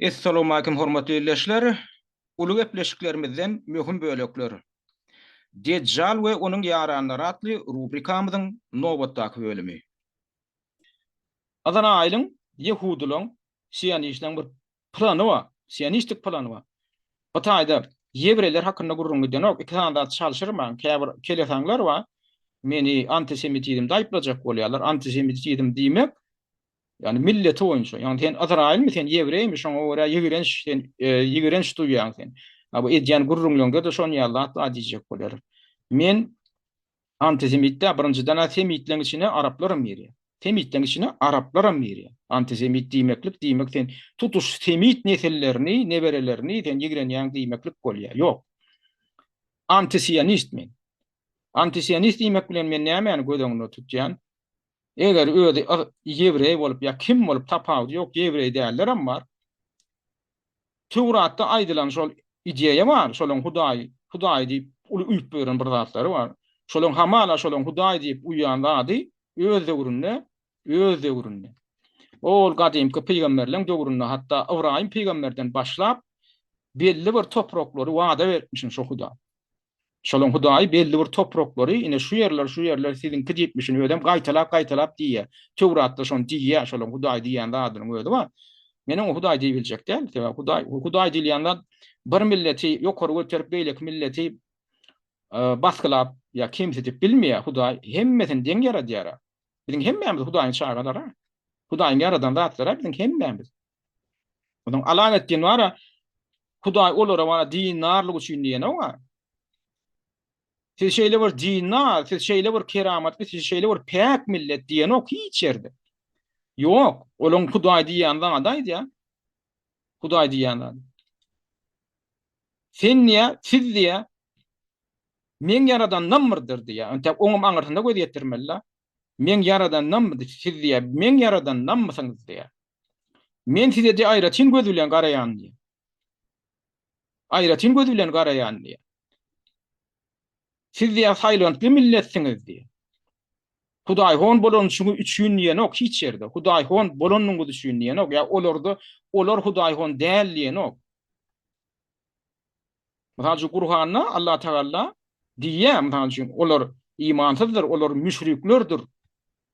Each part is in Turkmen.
Assalamu alaykum hormatly dinleyijiler. Ulu gepleşiklerimizden möhüm bölekler. Deccal we onuň ýaranlary atly rubrikamyzyň nowatdaky bölümi. Adana aýlyň Yehudileň Siyonistleň bir plany bar. Siyonistik plany bar. Bu taýda Ýewreýler hakynda gurrungydan ok iki tanda çalşyrman. Käbir kelesaňlar bar. Meni antisemitizmde aýplajak bolýarlar. Antisemitizm diýmek yani milleti boýunça. Yani sen Azrail mi sen Ýewreými şoňa görä ýigrenç duýýan sen. Bu edýän gurrunlygyňda da şoň ýaly diýjek bolýar. Men antisemitde birinjiden semitleň içine araplarym ýerýär. Semitleň içine araplarym ýerýär. Antisemit diýmeklik diýmek sen tutuş semit nesellerini, neberelerini sen ýigrenýän diýmeklik bolýar. Ýok. Antisiyonist men. Antisiyonist diýmek bilen men näme gödüňde tutýan? Eger özi Ýewreý bolup ya kim bolup tapawdy ýok Ýewreý däller amma Tewratda aýdylan şol ideýa bar, şolaň Hudaý diýip uly üýt beren bir zatlary bar. Şolaň hamala şolaň Hudaý diýip uýanlady öz döwründe. Ol gadymky peýgamberleň döwründe hatda Ibrahim peýgamberden başlap belli bir topraklary wada bermişin şo Hudaý. Şolaň Hudaý belli bir topraklary ine şu ýerler siziňki diýipmişin ödem gaýtalap diýýär. Tewratda şonu diýýär, şolaň Hudaý diýýän zadynyň özi bar. Meniň Hudaý diýip biljek däl. Hudaý diýýänden bir milleti ýokary göterip beýlek milleti baskylap ya kimse diýip bilmeýär. Hudaý hemmesini deň ýaradýar. Biziň hemmämiz Hudaýyň çagadar. Hudaýyň yaradan zatlara biziň hemmämiz. Onuň alamet diýen wara Hudaý olara wara dinarlyk üçin diýen o. Siz şeýle bir dinar, siz şeýle bir keramatly, siz şeýle bir pek millet diýen ok hiç ýerde. Ýok, olaň Hudaý diýen zadaýdy ýa. Hudaý diýen zat. Sen niýe, siz diýe men yaradan namyrdyr diýe. Ente oňum aňyrtynda göz ýetirmeli. Men yaradan namyrdyr, siz diýe men yaradan namysyňyz diýe. Men size diýe aýratyn göz bilen garaýan diýe. Aýratyn göz bilen garaýan diýe. Siz diýe saýlanty milletiňiz diýe. Hudaý hon bolan üçin ýene ok hiç ýerde. Hudaý hon bolanyň üçin ýene ok. Ya olar Hudaý hon däl ýene ok. Mesela Kur'an'da Allah Teala diýär, mesela olar imansyzdyr, olar müşriklerdir.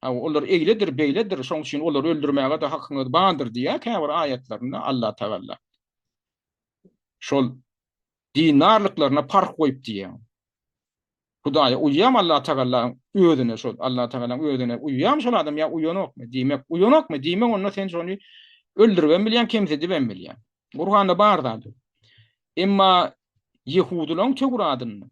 Olar eýledir, beýledir, şoň üçin olar öldürmäge de hakyňyz bardyr diýär käbir aýatlarynda Allah Teala. Şol dinarlyklaryna park goýup diýär. Hudaýa uýýam Allah Teala özüne şol Allah Teala'nın özüne uýýam şol adam ya uýanokmy diýmek onda sen şonu öldürben bilýän kimse diýen bilýän. Kur'an'da bardyr. Emma Yehudileň Tewratyny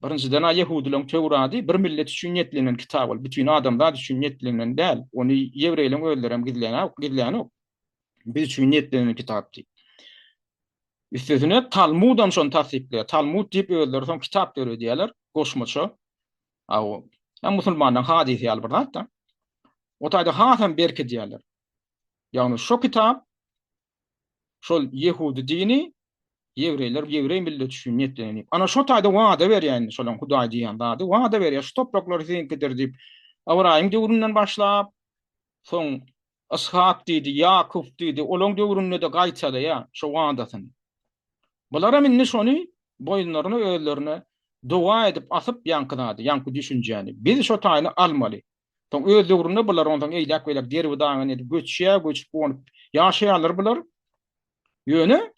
birinciden Yehudileň Tewraty bir millet üçin ýetlenen kitap bol. Bütün adamlar üçin ýetlenen däl. Onu Ýewreýleň özlerem gizlän ok. Biz üçin ýetlenen kitapdy. Üstesine Talmudam şonu tasdikleýär. Talmud diýip özleri son kitap görür diýerler. Goşmaça. Musulmanyň hadisi ýaly bir zat da. O taýda Hasan Berke diýerler. Ýagny şo kitap şol Yehudi dini Ýewreýler millet üçin ýetlenen. Ana şo taýda wada berýän şolaň Hudaý diýen zady wada berýär. Şu topraklary siňkidir diýip Abraham döwründen başlap soň Ishak diýdi, Ýakup diýdi. Olaň döwründe de gaýtady ýa şo wadasyny. Bulara minni şonu boyunlaryny özlerine dua edip asyp ýanky düşünjäni. Biz şo taýny almaly. Soň öz döwründe bular ondan eýlek welek derbi daňy edip göçüp bonup ýaşaýarlar bular. Ýöne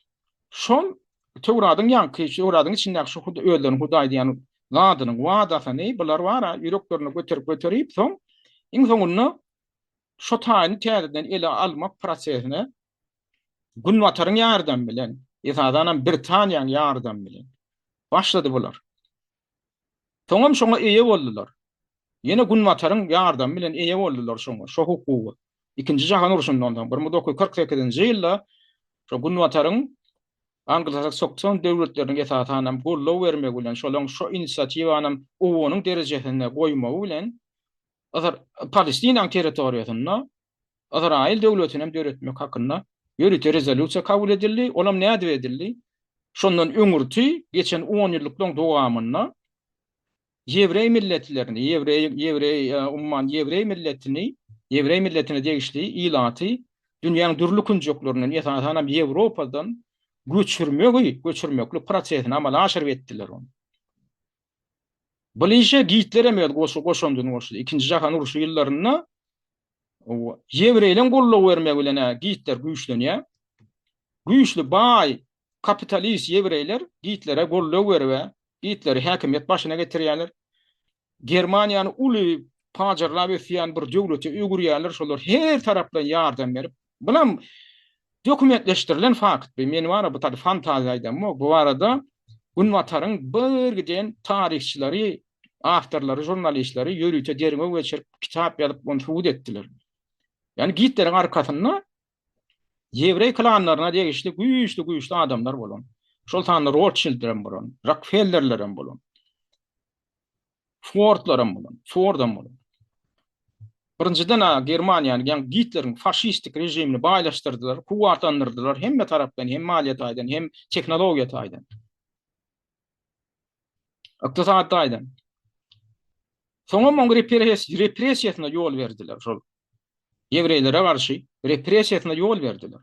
şol Tewratyň Tewratyň içindäki şu özlerini Hudaý diýen zadynyň wadasyny bular wara ýüreklerini göterip soň iň soňunda şo taýny täzeden ele almak prosesine Günwataryň ýardam bilen, esadan Britaniýanyň ýardam bilen başlady bular. Soňam şoňa eýe boldular. Ýene Günwataryň ýardam bilen eýe boldular şoňa, şo hukugy. Ikinji jahan uruşundan 1948-nji ýylda şo Günwataryň Anglo-Sakson döwletleriniň esatanam gollaw bermek bilen şolaň şo inisiatiwanyň owunyň derejesine goýmagy bilen Palestinaň territoriýasyna Azrail döwletinem döretmek hakynda ýönetim rezolýusiýa kabul edildi. Olam näde edildi? Şondan öňürti geçen 10 ýyllyk dowamyna Ýewreý milletlerini, Ýewreý milletine degişli ilaty Dünýäniň dürli künjeklerini ýetanam Ýewropadan göçürmekli prosesini amala aşyryp etdiler onu. Bilýşe Hitler emel goşandyny goşdy. Ikinji jahan uruşy ýyllarynda Ýewreýleň gollaw bermek bilen Hitler güýçlenýär. Güýçli baý kapitalist Ýewreýler Hitler'e gollaw berip Hitler'i häkimiýet başyna getirýärler. Germaniýany uly pajarlap etýän bir döwleti öwgürýärler, şolar her tarapdan ýardam berip. Bulam dokumentleşdirilen fakt. Meni wara bu taýda fantaziýaýdam. Bu arada Gunwataryň bir giden tarihçileri, awtorlary, jurnalistleri ýörüýte derme geçirip kitap ýazyp onu suwut etdiler. Yani Hitler'in arkasında Ýewreý klanlaryna degişli güýçli adamlar bolan. Şol tanyr Rothschild'lerim bolan, Rockefeller'lerim bolan, Ford'laryň bolan, Ford'am bolan. Birinciden Germaniýany, ýani Hitler'in faşistik rejimini baýlaşdyrdylar, kuwatlandyrdylar hemme tarapdan, hem maliýet aýdan, hem teknologiýa aýdan. Ykdysat aýdan. Soňra moň repressiýasyna ýol berdiler şol. Ýewreýlere garşy repressiýasyna ýol berdiler.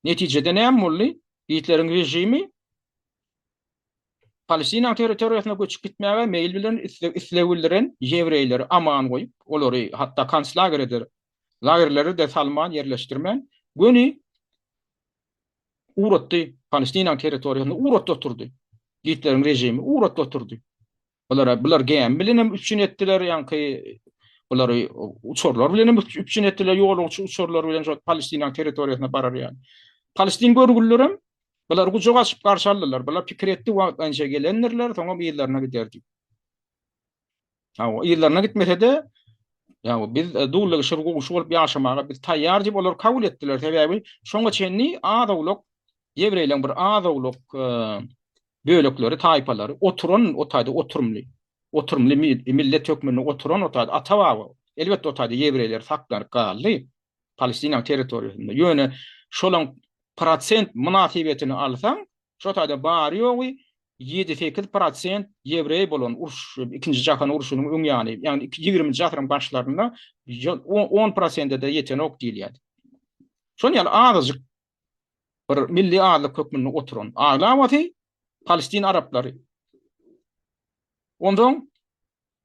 Netijede näme boldy? Hitler'in rejimi Palestina territoriýasyna göçüp gitmäge meýil bilen islegilen Ýewreýleri aman goýup, olary hatda lagerleri de salman ýerleşdirmän, göni uratdy, Palestina territoriýasyna uratdy oturdy. Hitler'in rejimi uratdy oturdy. Bular gem bilenem üçin etdiler, ýani bular uçurlar bilenem üçin etdiler, ýolugçy uçurlar bilen Palestina territoriýasyna barar ýani. Palestin görgüllerim bular gujuk açyp garşy aldylar. Bular pikir etdi wagtynça gelenlerler, soňra ýyllarına giderdi. O ýyllarına gitmese de biz dowlaty şurgu bolup ýaşamaga biz taýýar diýip olar kabul etdiler. Sebäbi şoňa çenli adawlyk Ýewreýleň bir adawlyk bölekleri, taýpalary oturan oturumly millet hökmüne oturan atabagy. Elbetde otaýda Ýewreýler saklanyp galdy Palestina territoriýasynda. Ýöne şolaň prosent münasibetini alsaň, şo taýda bary ýogy 7-8% Ýewreý bolan ikinji jahan uruşynyň öňýany, ýani 20-nji asryň başlarynda 10% de ýeten ok diýilýär. Şol ýaly azajyk bir milli adlyk hökmüne oturan aglawaty Palestin Araplary. Ondan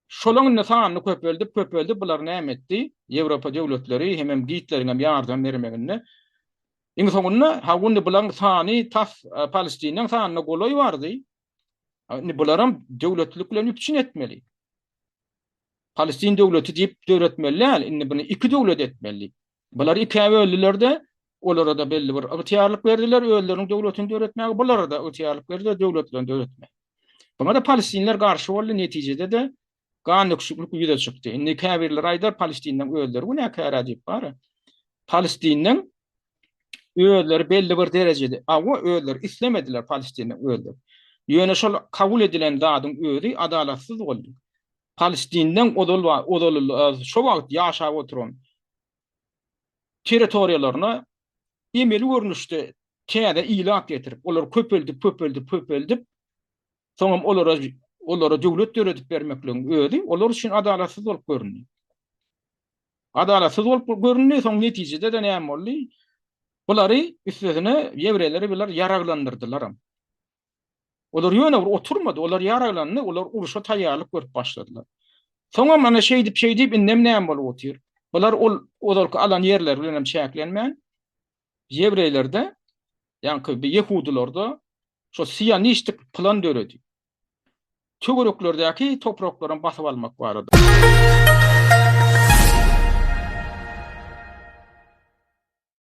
şolaň nesany köpeldi, bular näme etdi? Ýewropa döwletleri hem Hitler'e ýardam bermeginde. Iň soňunda hawundy bulan sany Palestiniň sanyna goloy bardy. Bularam döwletlik bilen üçin etmeli. Palestin döwleti diýip döwretmeli, indi bunu iki döwlet etmeli. Bular iki bölülerde olara da belli bir ýetýärlik berdiler, öýleriniň döwletini döwretmäge, bulara da ýetýärlik berdiler, döwletlerini döwretmäge. Buna da Palestinler garşy boldy, netijede de ganyşyklyk ýüze çykdy. Indi käbirler aýdar Palestinden öýleri bu näke diýip bar. Palestiniň öýleri belli bir derejede, o öýler islemediler Palestinden öýleri. Ýöne şol kabul edilen zadyň öýri adalatsyz boldy. Palestinden odol şo wagt ýaşap oturan territoriýalaryna emeli görnüşde käde ilat getirip, olar köpeldip, soňra olara döwlet döredip bermekleň öýdi, olar üçin adalatsız bolup görünýär. Adalatsız bolup görünýär, soň netijede de näme boldy? Bulary üstüne Ýewreýleri biler yaraglandyrdylar. Olar ýöne oturmady, olar yaraglandy, olar uruşa taýýarlyk görüp başladylar. Soňra mana şey diýip indem näme bolup otyr? Bular olarky alan ýerler bilen hem çäklenmän. Ýewreýlerde, ýani Ýehudilarda şo siýanistik plan döredi. Töwereklerdäki topraklaryny basyp almak barada.